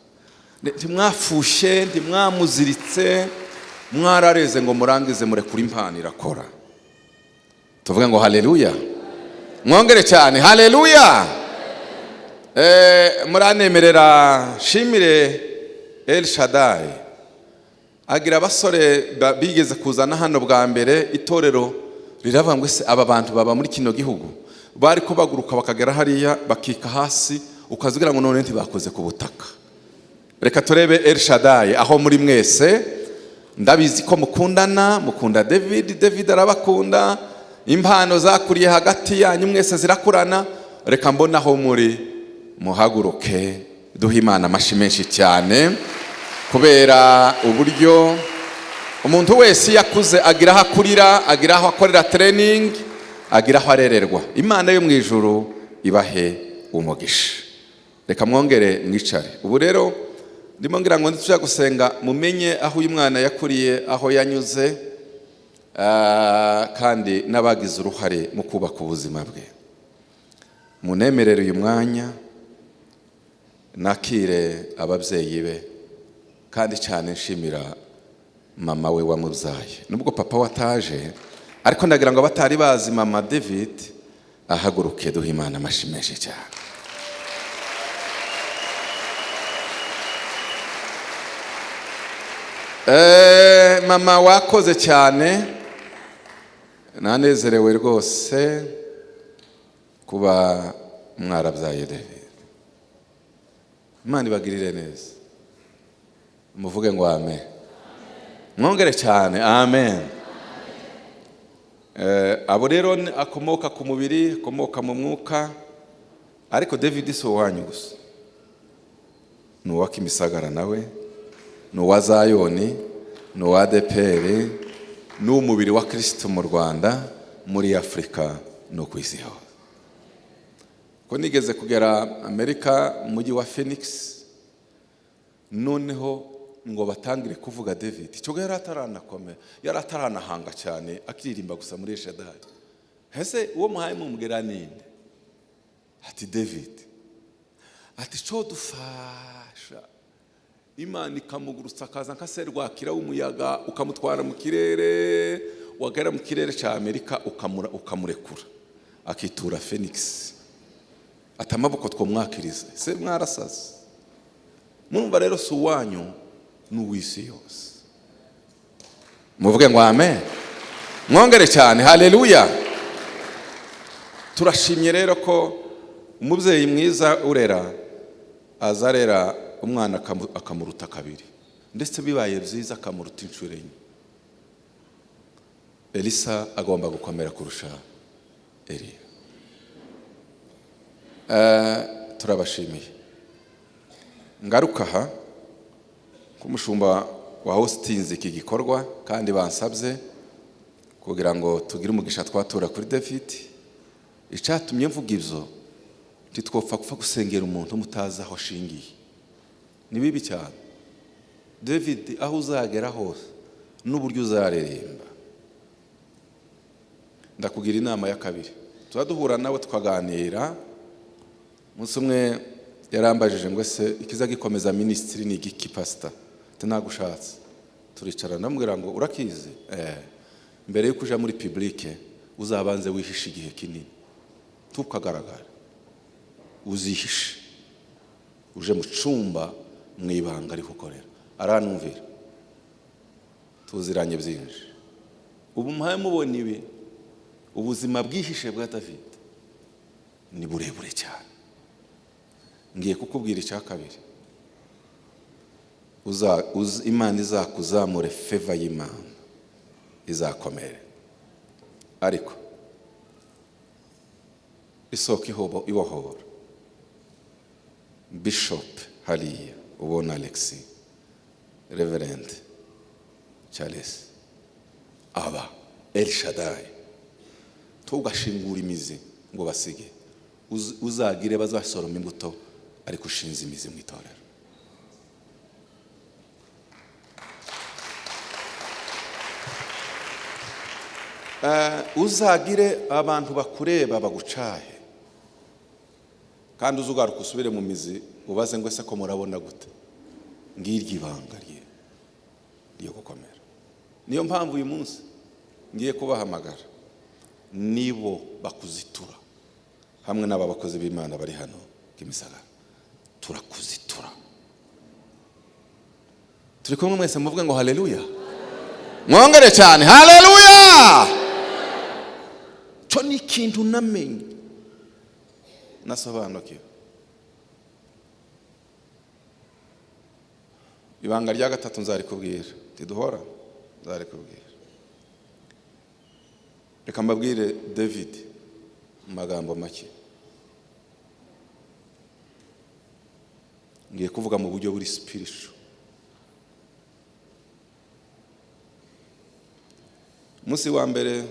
Ntimwafushe, ntimwamuziritse, mwarareze ngo murangize murekura impano irakora. Tuvuge ngo haleluya. Mwongere cyane haleluya. Muranemerera shimire El Shaddai agira abasore bigeze kuzana hano bwa mbere. Itorero riravuga ngo ese aba bantu baba muri kino gihugu bari ko baguruka bakagera hariya bakika hasi, ukazugira ngo none ntibakoze ku butaka. Reka turebe El Shaddai aho muri mwese. Ndabizi ko mukunda David arabakunda. Impano zakuriye hagati yanyu mwese zirakurana. Reka mbona aho muri muhaguruke duha Imana amashyi menshi cyane, kubera uburyo umuntu wese yakuze agira aho akurira, agira aho akorera training, agira aho arererwa. Imana yo mu ijuru ibahe umugisha. Reka mwongere mwicare. Ubu rero ndimo ngira ngo tujya gusenga mumenye aho uyu mwana yakuriye, aho yanyuze, kandi n'abagize uruhare mu kubaka ubuzima bwe. Munemerere uyu mwanya nakire ababyeyi be, kandi cyane nshimira mama we wamubyaye. Nubwo papa wataje, ariko ndagira ngo abatari bazi mama David ahaguruke duha Imana amashyi menshi cyane. Mama wakoze cyane, nanezerewe rwose kuba mwarabyaye David. Imana ibagirire neza. Muvuge ngo amen. Mwongere cyane amen. Abo rero akomoka ku mubiri, akomoka mu mwuka, ariko David si uwanyu gusa, ni uwa Kimisagara nawe, ni uwa Zayoni, ni uwa ADEPR, ni umubiri wa Kristo mu Rwanda, muri Afurika no ku isi hose. Ko nigeze kugera Amerika mu mujyi wa Phoenix, noneho ngo batangire kuvuga David. Icyo yari ataranakomera, yari ataranahanga cyane, akiririmba gusa muri Shaddai. Hese uwo muhaye mumubwira ninde? Ati David. Ati cyo dufasha Imana ikamugurutsa akaza nka serwakira w'umuyaga, ukamutwara mu kirere, wagera mu kirere cya Amerika ukamurekura akitura Phoenix. Ati amaboko twomwakirize. Se mwarasaze. Mumva rero si uwanyu n'uw'isi yose. Muvuge ngo amen. Mwongere cyane haleluya. Turashimye rero ko umubyeyi mwiza urera azarera umwana akamuruta kabiri, ndetse bibaye byiza akamuruta inshuro enye. Elisa agomba gukomera kurusha Eliya. Turabashimiye. Ngaruka aha kumushumba wa hostinze iki gikorwa, kandi bansabye kugira ngo tugire umugisha twatura kuri David. Icyatumye mvuga ibyo, titwopfa gupfa gusengera umuntu mutazi aho ashingiye. Ni bibi cyane. David aho uzagera hose n'uburyo uzareremba, ndakugira inama ya kabiri. Turaduhura nawe tukaganira. Umunsi umwe yarambajije ngo ese ikiza gikomeza ministry ni igiki pastor? Nagushatse. Turicara ndamubwira ngo urakizi? Mbere yo kuja muri publique uzabanze wihisha igihe kinini. Tukagaragara. Uzihishe. Uje mu cumba mwibanga ari kukorera. Aranumvira. Tuziranye byinshi. Ubu muhaye mubona ibi. Ubuzima bwihishe bwa David ni burebure cyane. Ngiye kukubwira icya kabiri. Imana izakuzamure, favor y'Imana izakomere. Ariko isoko ibohora. Bishop hariya ubona Alexis, Reverend Charles, aba El Shaddai, tugashingura imizi ngo basige. Uzagire bazasoroma imbuto ariko ushinze imizi mu itorero. Uzagire abantu bakureba bagucahe, kandi uzugaruka usubire mu mizi ubaze ngo ese ko murabona gute. Ngiryo ibanga ryo gukomera. Niyo mpamvu uyu munsi ngiye kubahamagara, nibo bakuzitura hamwe n'aba bakozi b'Imana bari hano Kimisagara. Turakuzitura. Turi kumwe mwese muvuge ngo haleluya. Mwongere cyane haleluya. Cyo ni ikintu namenye nasobanukiwe. Ibanga rya gatatu nzarikubwira. Tiduhora nzarikubwira. Reka mbabwire David mu magambo make. Ngiye kuvuga mu buryo buri spiritual. Musi wa mbere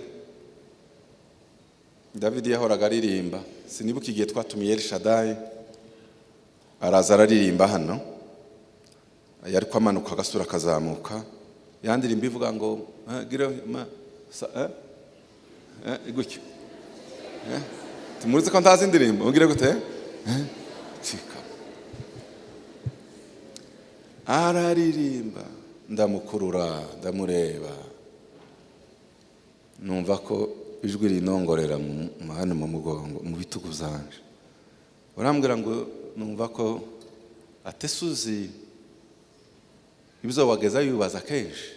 David yahoraga aririmba. Sinibuka igihe twatumiye El Shaddai araza aririmba hano. Yari kwamanuka agasura kazamuka. Yandirimba ivuga ngo gira gutyo. Tumuruze ko ntazi indirimbo. Ugire gute? Chika. Araririmba ndamukurura ndamureba. Numva ko ijwi rinongorera hano mu mugongo mu bitugu zanje. Urambwira ngo numva ko atesuzi ibizo wageza yubaza kenshi.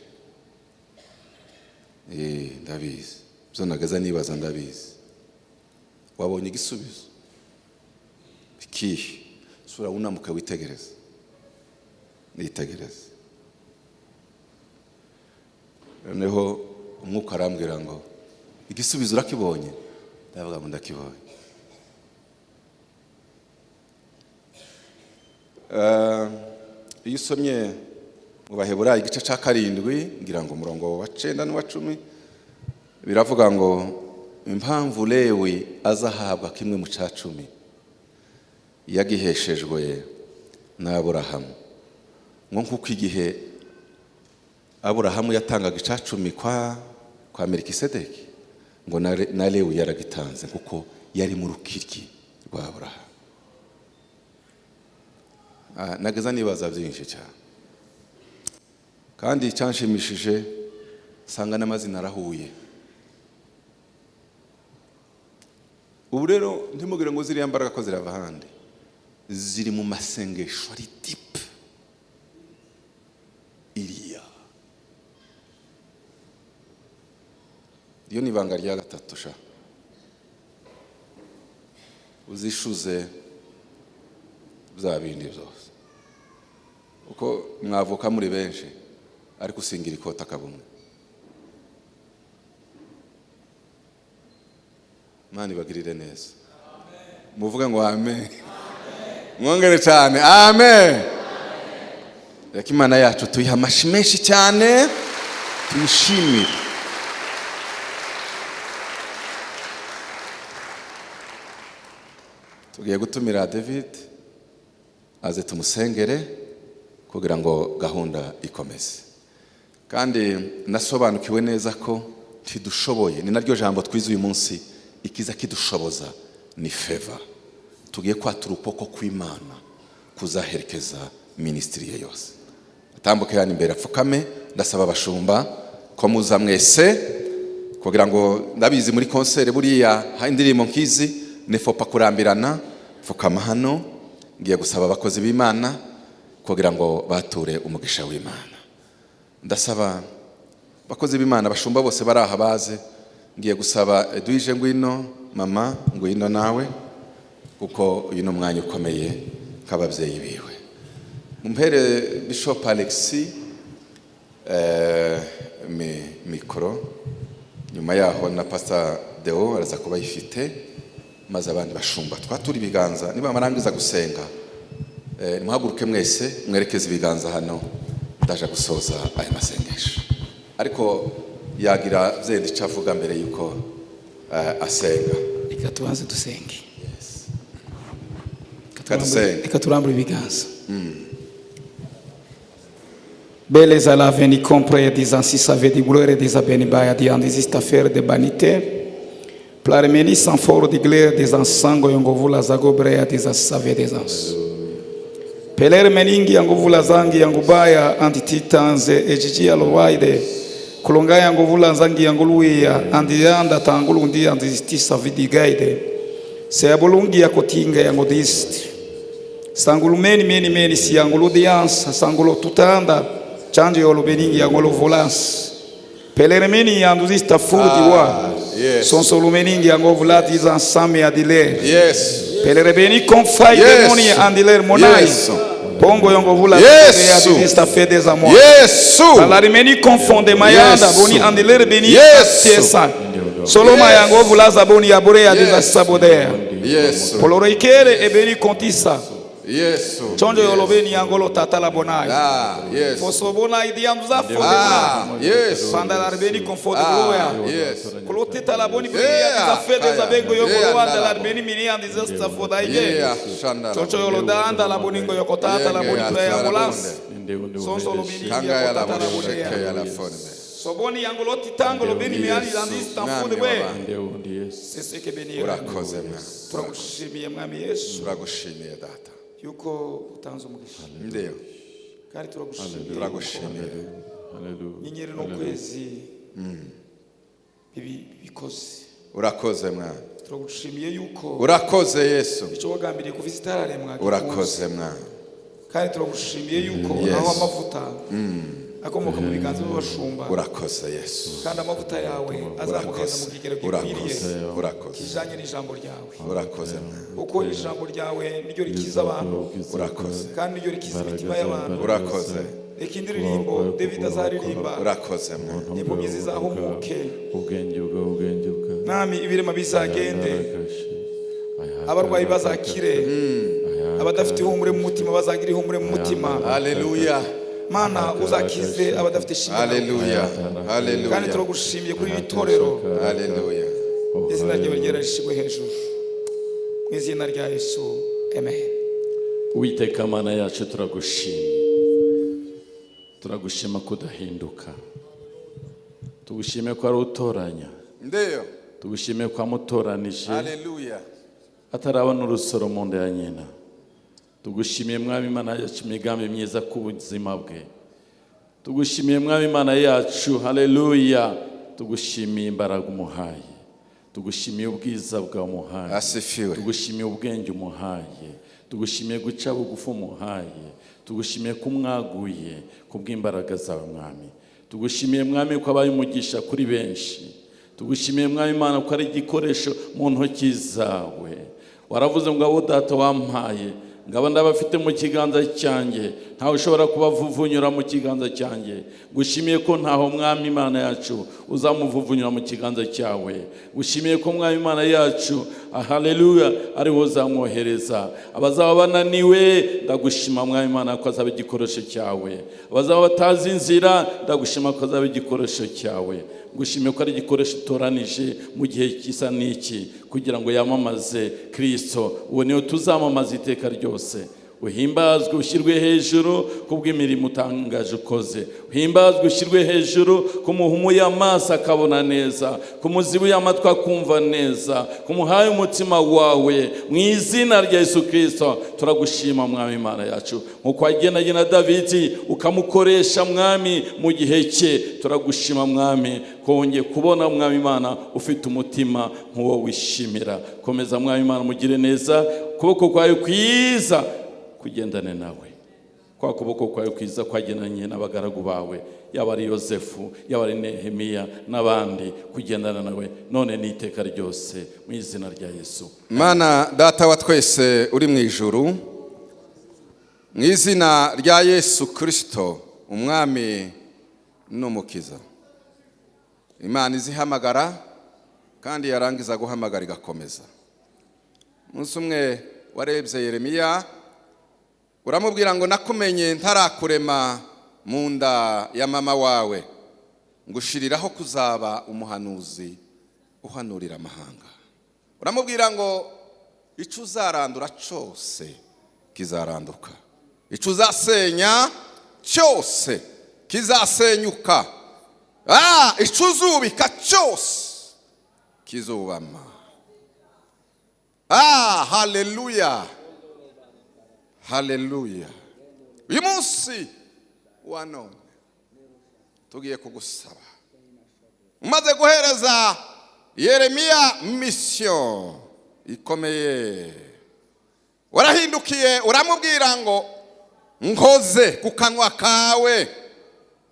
Ndabizi. Byo nageza nibaza ndabizi. Wabonye igisubizo. Ikihe? Sura unamuka witegereza. Nitegereza. Noneho umwuka arambwira ngo igisubizo urakibonye? Ndavuga ngo ndakibonye. Iyo usomye mu Baheburayo igice cya 7 ngira ngo umurongo wa 9 n'uwa 10 biravuga ngo impamvu Lewi azahabwa kimwe mu cya 10 yagiheshejwe na Aburahamu. Nkuko igihe Aburahamu yatangaga icya 10 kwa Melikisedeki, ngo na Lewi yaragitanze kuko yari mu rukiryi rwa Aburahamu. Nageza nibaza byinshi cyane, kandi cyanshimishije sanga n'amazina arahuye. Ubu rero ntimugire ngo ziriya mbaraga ko zirava handi, ziri mu masengesho ari deep. Iriya iyo ni ibanga rya gatatu sha. Uzishuze bya bindi byose uko mwavuka muri benshi ariko usingira ikota kabumwe. Mani bagirire neza. Muvuga ngo amen. Mwongere cyane amen. Reka Imana yacu tuyiha amashi menshi cyane, tuyishimire. Tugiye gutumira David aze tumusengere kugira ngo gahunda ikomeze. Kandi nasobanukiwe neza ko tidushoboye. Ni naryo jambo twize uyu munsi, ikiza kidushoboza ni favor. Tugiye kwatura ukuboko kw'Imana kuzaherekeza ministry ye yose. Atambuke yani imbere apfukame, ndasaba abashumba ko muza mwese kugira ngo ndabizi muri concert buriya indirimbo nkizi nefopa kurambirana. Pfukama hano, ngiye gusaba abakozi b'Imana kugira ngo bature umugisha w'Imana. Ndasaba abakozi b'Imana bashumba bose bari aha baze. Ngiye gusaba Edwige ngwino, mama ngwino nawe, kuko uyu ni umwanya ukomeye nk'ababyeyi biwe. Mumpere Bishop Alexis mikoro, nyuma yaho na Pastor Deo araza kuba yifite, maze abandi bashumba twatura ibiganza. Niba marangiza gusenga muhaguruke mwese mwerekeze ibiganza hano, ndaje gusoza aya masengesho. Ariko yagira zindi cavuga mbere yuko asenga. Reka tubanze dusenge. Yes. Reka turambure ibiganza. Beleza la veni compre des ainsi savait di gloire des abeni baya di andisista faire de banité. Plarmeni sans fort di gloire des ensango yongovula zagobrea des savait des ans. Peler meningi yangovula zangi yangubaya antititanze ejiji alwaide. Kulonga yangovula zangi yangoluia andianda tangulundi andistisa vidigaide. Se abulungi yakotinga yangodist. Sangulumeni meni si anguludiansa sangulo tutanda. Change yolo beningi yangolo volance. Peleremeni yanduzista furdi wa. Yes. Son solo meningi yangovulati zansame adile. Yes. Peleremeni confai demoni andiler monai. Yes. Pongo yongovula adilista fede za mo. Yes. Peleremeni confonde mayanda boni andiler beni. Yes. Solo mayangovula zaboni abore adiza sabodea. Yes. Poloreikere ebeni kontisa. Yes. Chonjo yoloveni yangolo tatala bonai. Yes. Foso bonai dianduza fode. Yes. Panda larbeni confort gloria. Yes. Koloteta la boni bria za fede za bengo yoko anda larbeni mini andiza sta foda ige. Chonjo yoloda anda la boningo yoko tata la boni prayer ambulance. Sonso lo bini Kanga la tata la boni. ya la fonde. Soboni yangolo titango lo beni miali andista fode we. Seseke beni. Urakoze mwa. Turagushimiye mwami Yesu. Turagushimiye data. Yuko utanze umugisha. Ndio. Kandi turagushimiye. Turagushimiye. Nyenyeri no kwezi. Bikoze. Urakoze mwa. Turagushimiye yuko. Urakoze Yesu. Icyo wagambiriye kuvisitarare mwa. Urakoze mwa. Kandi turagushimiye yuko aho amavuta akomoka mu biganza by'abashumba. Urakoze Yesu. Kandi amavuta yawe azamugeza mu kigero gikwiriye. Urakoze. Kijanye n'ijambo ryawe. Urakoze. Uko ijambo ryawe niryo rikiza abantu. Urakoze. Kandi niryo rikiza imitima y'abantu. Urakoze. Reka indirimbo David azaririmba. Urakoze. Impumyi zizahumuke. ubwenge Nami ibirema bizagende. Abarwayi bazakire. Abadafite ihumure mu mutima bazagira ihumure mu mutima. Haleluya. Mana uzakize abadafite ishimwe. Haleluya. Haleluya. Kandi turagushimiye kuri iri torero. Haleluya. Izina ryawe ryarashimwe hejuru. Mu izina rya Yesu. Amen. Uwiteka Mana yacu turagushimiye. Turagushima kudahinduka. Tugushimiye ko ari utoranya. Ndio. Tugushimiye ko amutoranije. Haleluya. Atarabona urusoro mu nda ya nyina. Tugushimiye mwami Imana yacu imigambi myiza ku buzima bwe. Tugushimiye mwami Imana yacu. Haleluya. Tugushimiye imbaraga umuhaye. Tugushimiye ubwiza bwa umuhaye. Asifiwe. Tugushimiye ubwenge umuhaye. Tugushimiye guca bugufi umuhaye. Tugushimiye kumwaguye kubw'imbaraga zawe mwami. Tugushimiye mwami ko abaye umugisha kuri benshi. Tugushimiye mwami Imana ko ari igikoresho mu ntoki zawe. Waravuze ngo abo data wampaye ngaba ndabafite mu kiganza cyanjye, ntawe ushobora kubavuvunyura mu kiganza cyanjye. Gushimiye ko ntaho mwami Imana yacu uzamuvuvunyura mu kiganza cyawe. Gushimiye ko mwami Imana yacu haleluya ariho uzamwohereza. Abazaba bananiwe ndagushima mwami Imana ko azaba igikoresho cyawe. Abazaba batazi inzira ndagushima ko azaba igikoresho cyawe. Gushimiye ko ari igikoresho toranije mu gihe kisa n'iki kugira ngo yamamaze Kristo. Uwo niyo tuzamamaza iteka ryose. uhimbazwe ushyirwe hejuru kubw'imirimo utangaje ukoze, uhimbazwe ushyirwe hejuru kumuhumuye amaso akabona neza, kumuzibuye amatwi akumva neza, kumuhaye umutima wawe, mu izina rya Yesu Kristo turagushima mwami Imana yacu, nkuko wagenanye na Davidi ukamukoresha mwami mu gihe cye. Turagushima mwami kongeye kubona mwami Imana ufite umutima nk'uwo wishimira. Komeza mwami Imana mugire neza, kuboko kwawe kwiza kugendane nawe, kwa kuboko kwawe kwiza kwagenanye n'abagaragu bawe, yaba ari Yosefu, yaba ari Nehemiya n'abandi, kugendana nawe none n'iteka ryose mu izina rya Yesu. Mana data wa twese uri mu ijuru, mu izina rya Yesu Kristo umwami n'umukiza, Imana izihamagara kandi yarangiza guhamagara igakomeza. Umunsi umwe warebye Yeremiya uramubwira ngo nakumenye ntarakurema mu nda ya mama wawe, ngushiriraho kuzaba umuhanuzi uhanurira amahanga. Uramubwira ngo icyo uzarandura cyose kizaranduka, icyo uzasenya cyose kizasenyuka, icyo uzubika cyose kizubama. Haleluya, haleluya. Uyu munsi wa none tugiye kugusaba, umaze guhereza Yeremiya mission ikomeye, warahindukiye uramubwira ngo nkoze ku kanwa kawe,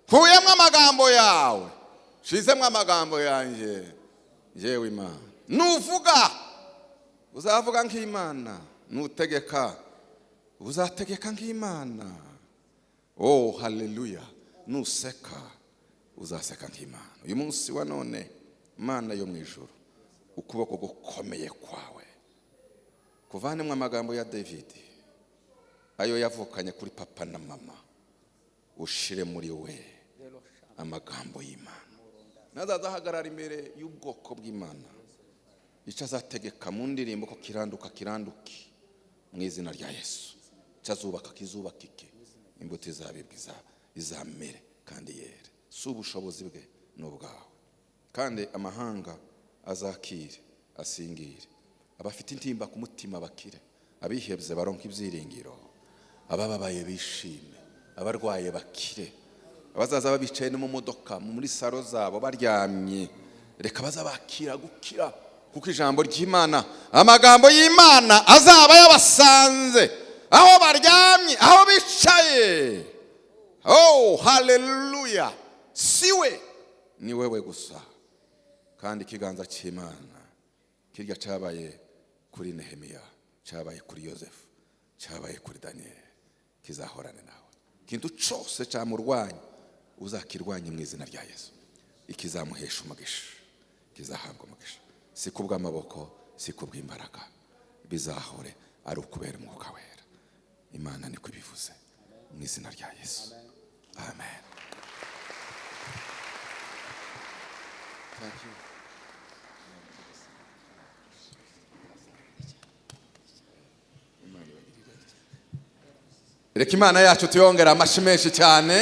nkuyemo amagambo yawe, nshizemo amagambo yanjye, njyewe Imana. Nuvuga uzavuga nk'Imana, nutegeka uzategeka nk'Imana. Haleluya. Nuseka uzaseka nk'Imana. Uyu munsi wa none Mana yo mu ijuru, ukuboko gukomeye kwawe kuvanemo amagambo ya Davidi, ayo yavukanye kuri papa na mama, ushire muri we amagambo y'Imana. Nazazahagarara imbere y'ubwoko bw'Imana, icyo azategeka mu ndirimbo ko kiranduka kiranduke mu izina rya Yesu, icyo azubaka kizubakike, imbuto izabibwa izamere kandi yere. Si ubushobozi bwe n'ubwawe, kandi amahanga azakire asingire, abafite intimba ku mutima bakire, abihebye baronka ibyiringiro, abababaye bishime, abarwaye bakire, abazaza babicaye no mu modoka muri saro zabo baryamye, reka bazabakira gukira, kuko ijambo ry'Imana, amagambo y'Imana azaba yabasanze aho baryamye, aho bicaye. Haleluya. Siwe ni wewe gusa, kandi ikiganza cy'Imana kirya cyabaye kuri Nehemiya, cyabaye kuri Yosefu, cyabaye kuri Daniel, kizahorane nawe. Ikintu cyose cyamurwanya uzakirwanya mu izina rya Yesu, ikizamuhesha umugisha, kizahabwa umugisha, si kubw'amaboko, si kubw'imbaraga, bizahore ari ukubera umwuka wera. Imana niko ibivuze mu izina rya Yesu. Amen. Thank you. Reka Imana yacu tuyongera amashyi menshi cyane.